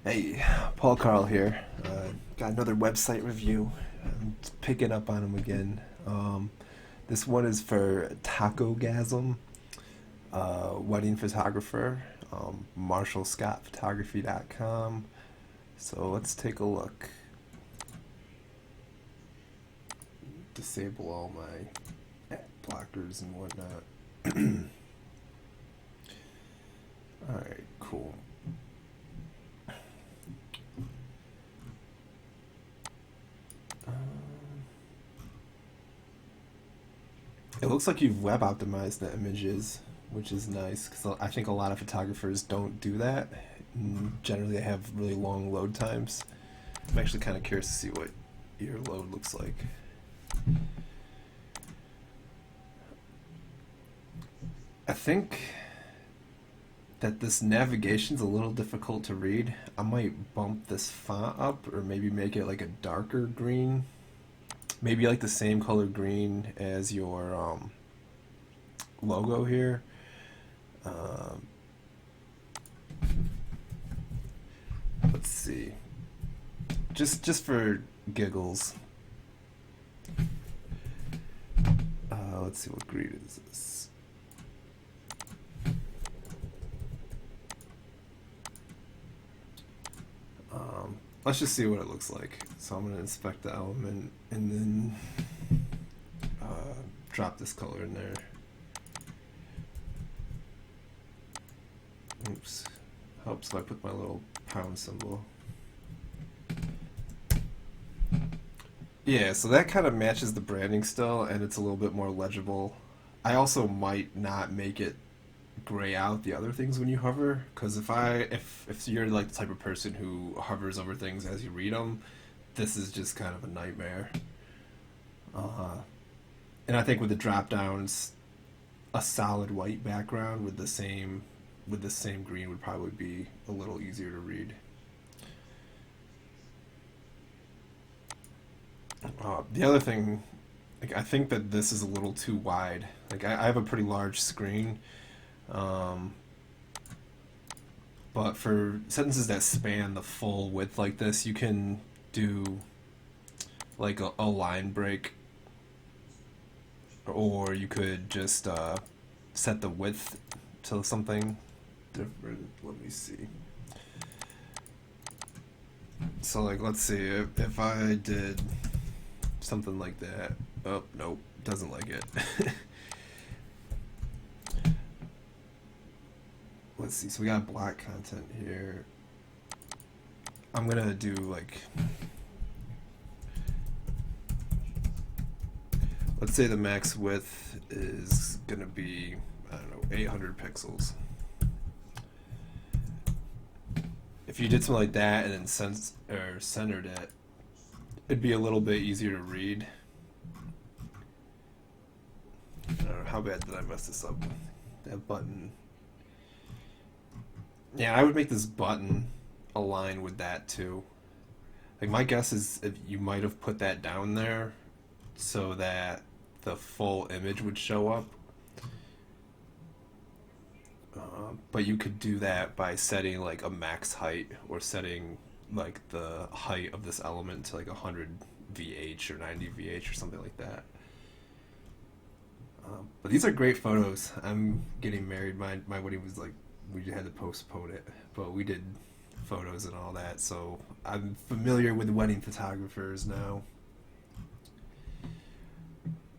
Hey, Paul Carl here. Got another website review. I'm picking up on them again. This one is for TacoGasm, wedding photographer, MarshallScottPhotography.com. So let's take a look. Disable all my ad blockers and whatnot. Alright, cool. It looks like you've web optimized the images, which is nice because I think a lot of photographers don't do that. And generally, they have really long load times. I'm actually kind of curious to see what your load looks like. I think that this navigation's a little difficult to read. I might bump this font up or maybe make it like a darker green. Maybe like the same color green as your logo here. Um, let's see. Just for giggles. Let's see what green is this. Let's just see what it looks like. So I'm gonna inspect the element and then drop this color in there. Oops. Helps if I put my little pound symbol. Yeah, so that kind of matches the branding still, and it's a little bit more legible. I also might not make it gray out the other things when you hover, because if you're like the type of person who hovers over things as you read them, this is just kind of a nightmare. Uh, and I think with the drop downs, a solid white background with the same green would probably be a little easier to read. The other thing, like I think that this is a little too wide. Like I have a pretty large screen, um, but for sentences that span the full width like this, you can do like a line break, or you could just set the width to something different. Let me see. So like, let's see if I did something like that. Oh nope, doesn't like it. Let's see. So we got black content here. I'm gonna do like, let's say the max width is gonna be, I don't know, 800 pixels. If you did something like that and then centered it, it'd be a little bit easier to read. I don't know, how bad did I mess this up? That button. Yeah, I would make this button align with that too. Like my guess is if you might have put that down there so that the full image would show up. But you could do that by setting like a max height or setting like the height of this element to like 100 VH or 90 VH or something like that. But these are great photos. I'm getting married. My wedding was like, we had to postpone it, but we did photos and all that, so I'm familiar with wedding photographers now.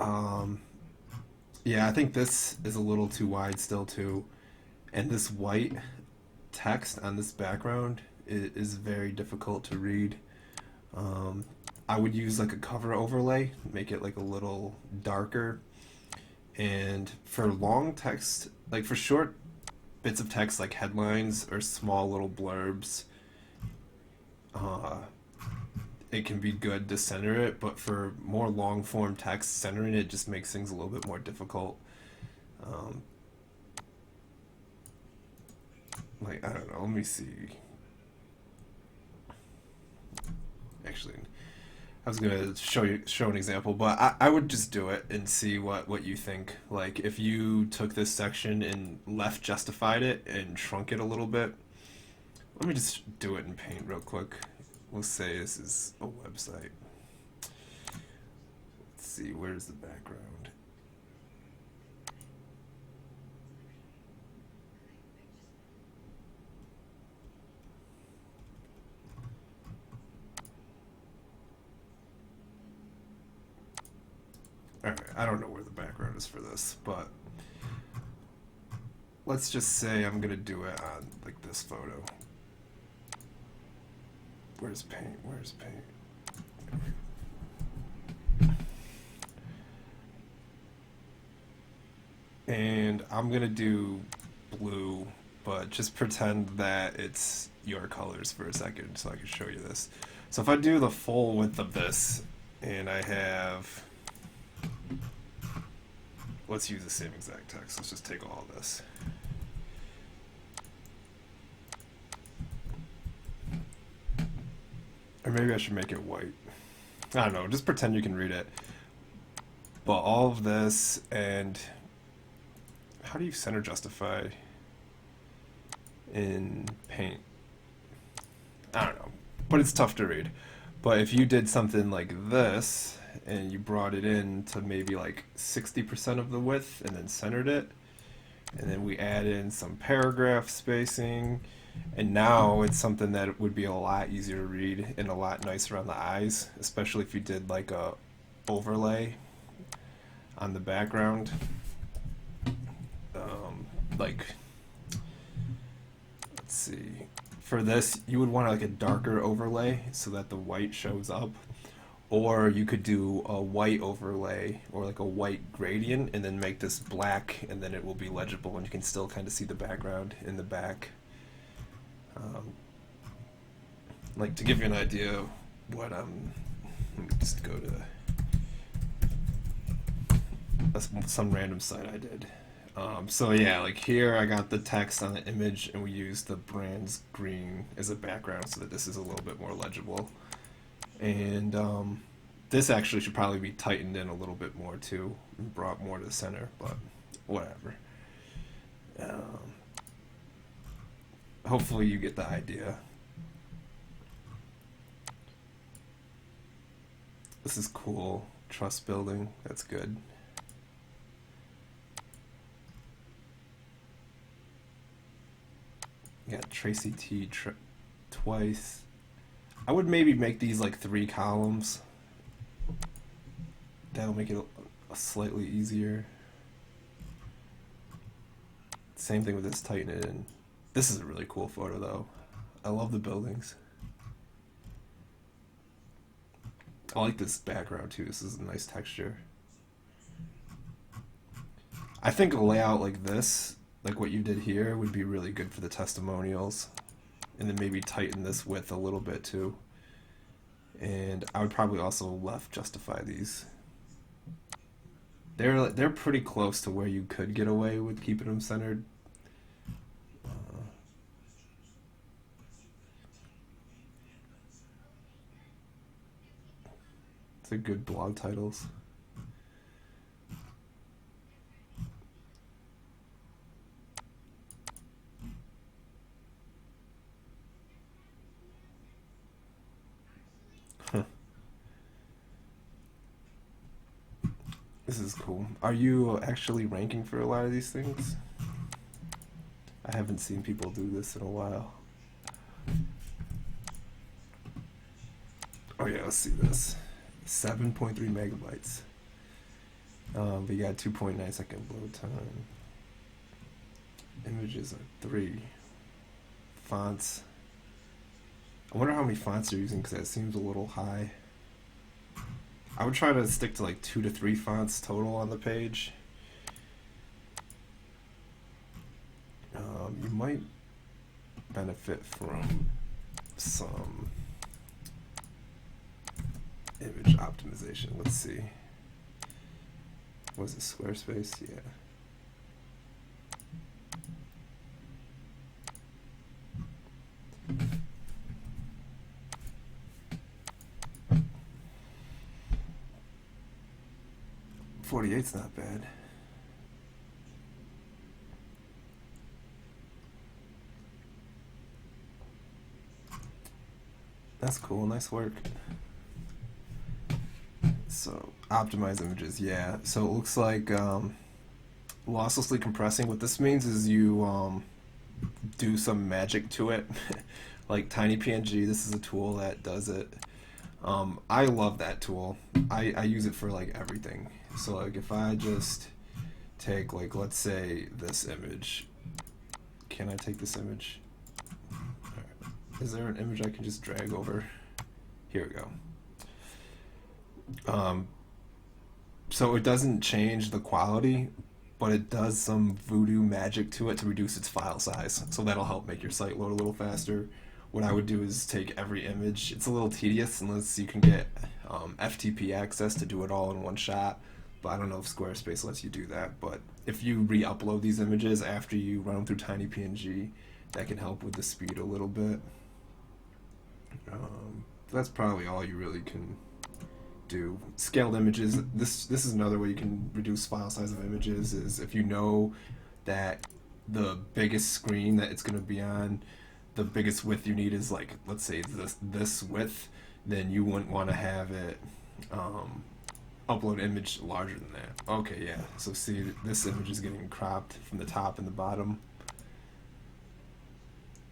Um, yeah, I think this is a little too wide still too, and this white text on this background is very difficult to read. Um, I would use like a cover overlay, make it like a little darker, and for long text, like for short bits of text like headlines or small little blurbs, uh, it can be good to center it, but for more long form text, centering it just makes things a little bit more difficult. Um, like, I don't know, let me see. Actually, I was gonna show an example, but I would just do it and see what you think. Like if you took this section and left justified it and shrunk it a little bit, Let me just do it in Paint real quick. We'll say this is a website. Let's see, where's the background? Alright, I don't know where the background is for this, but let's just say I'm gonna do it on like this photo. Where's Paint? Where's Paint? And I'm gonna do blue, but just pretend that it's your colors for a second so I can show you this. So if I do the full width of this, and I have, let's use the same exact text. Let's just take all this. Or maybe I should make it white. I don't know, just pretend you can read it. But all of this, and how do you center justify in Paint? I don't know, but it's tough to read. But if you did something like this, and you brought it in to maybe like 60% of the width, and then centered it, and then we add in some paragraph spacing, and now it's something that would be a lot easier to read and a lot nicer on the eyes, especially if you did like a overlay on the background. Like, let's see, for this you would want like a darker overlay so that the white shows up, or you could do a white overlay or like a white gradient and then make this black, and then it will be legible and you can still kind of see the background in the back. Like, to give you an idea of what let me just go to some random site I did. So yeah, like here I got the text on the image and we used the Brands green as a background so that this is a little bit more legible. And this actually should probably be tightened in a little bit more too and brought more to the center, but whatever. Hopefully you get the idea. This is cool. Trust building, that's good. Got Tracy T twice. I would maybe make these like 3 columns. That'll make it a slightly easier. Same thing with this, tighten it in. This is a really cool photo though. I love the buildings. I like this background too. This is a nice texture. I think a layout like this, like what you did here, would be really good for the testimonials. And then maybe tighten this width a little bit too. And I would probably also left justify these. They're pretty close to where you could get away with keeping them centered. It's a good blog titles. This is cool. Are you actually ranking for a lot of these things? I haven't seen people do this in a while. Oh yeah, let's see this. 7.3 megabytes. But you got 2.9 second load time. Images are 3. Fonts. I wonder how many fonts you're using because that seems a little high. I would try to stick to like 2 to 3 fonts total on the page. You might benefit from some image optimization. Let's see. Was it Squarespace? Yeah. .48's not bad. That's cool. Nice work. So optimize images, yeah. So it looks like losslessly compressing. What this means is you do some magic to it, like Tiny PNG. This is a tool that does it. I love that tool. I use it for like everything. So like if I just take like let's say this image, can I take this image? Alright. Is there an image I can just drag over? Here we go. So it doesn't change the quality, but it does some voodoo magic to it to reduce its file size. So that'll help make your site load a little faster. What I would do is take every image. It's a little tedious unless you can get FTP access to do it all in one shot. But I don't know if Squarespace lets you do that. But if you re-upload these images after you run them through TinyPNG, that can help with the speed a little bit. That's probably all you really can do. Scaled images. This is another way you can reduce file size of images. Is if you know that the biggest screen that it's going to be on, the biggest width you need is like let's say this width, then you wouldn't want to have it upload image larger than that. Okay, yeah. So see, this image is getting cropped from the top and the bottom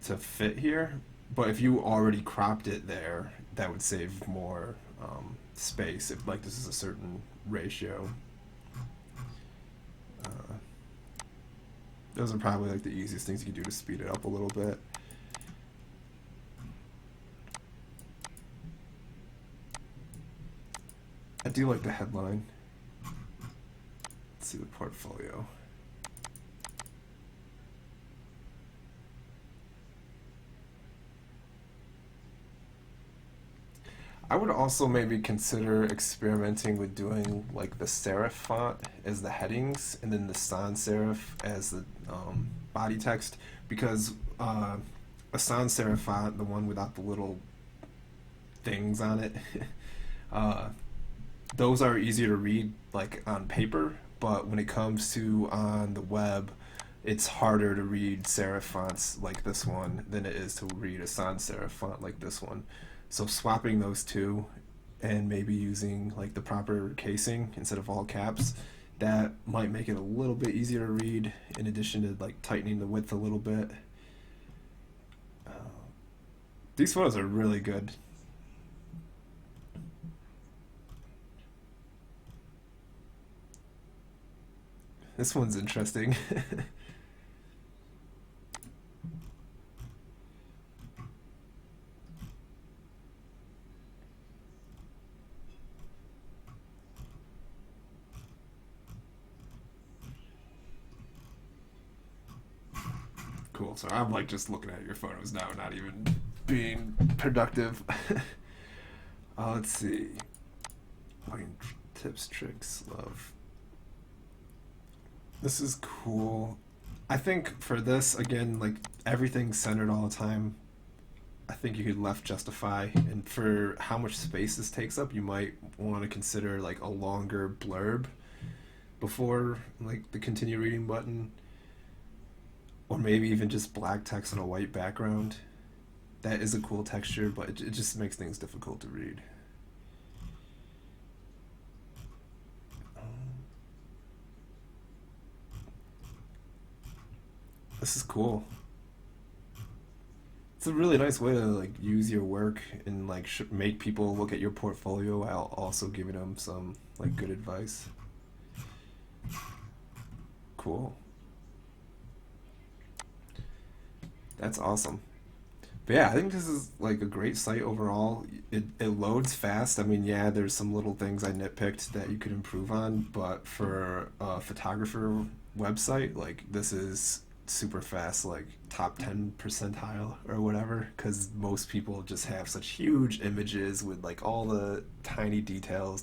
to fit here. But if you already cropped it there, that would save more space if like this is a certain ratio. Uh, those are probably like the easiest things you can do to speed it up a little bit. I do like the headline. Let's see the portfolio. I would also maybe consider experimenting with doing like the serif font as the headings and then the sans serif as the body text because a sans serif font, the one without the little things on it, uh, those are easier to read like on paper, but when it comes to on the web, it's harder to read serif fonts like this one than it is to read a sans serif font like this one. So swapping those two and maybe using like the proper casing instead of all caps, that might make it a little bit easier to read in addition to like tightening the width a little bit. Uh, these photos are really good. This one's interesting. Cool. So I'm like just looking at your photos now, not even being productive. Let's see. Fucking tips, tricks, love. This is cool. I think for this, again, like everything's centered all the time. I think you could left justify, and for how much space this takes up, you might want to consider like a longer blurb before like the continue reading button, or maybe even just black text on a white background. That is a cool texture, but it just makes things difficult to read. Um, this is cool. It's a really nice way to like use your work and like make people look at your portfolio while also giving them some like good advice. Cool. That's awesome. But yeah, I think this is like a great site overall. It loads fast. I mean, yeah, there's some little things I nitpicked that you could improve on, but for a photographer website, like this is super fast, like top 10 percentile or whatever, because most people just have such huge images with like all the tiny details,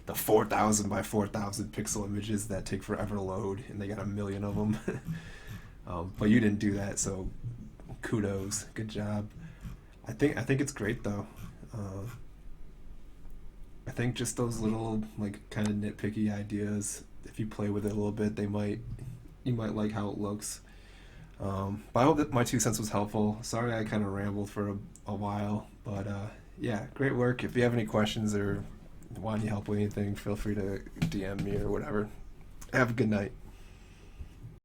the 4,000 by 4,000 pixel images that take forever to load, and they got a million of them. But you didn't do that, so kudos, good job. I think it's great though. Uh, I think just those little like kind of nitpicky ideas, if you play with it a little bit, they might you might like how it looks. But I hope that my 2 cents was helpful. Sorry I kind of rambled for a while, but yeah, great work. If you have any questions or want any help with anything, feel free to DM me or whatever. Have a good night.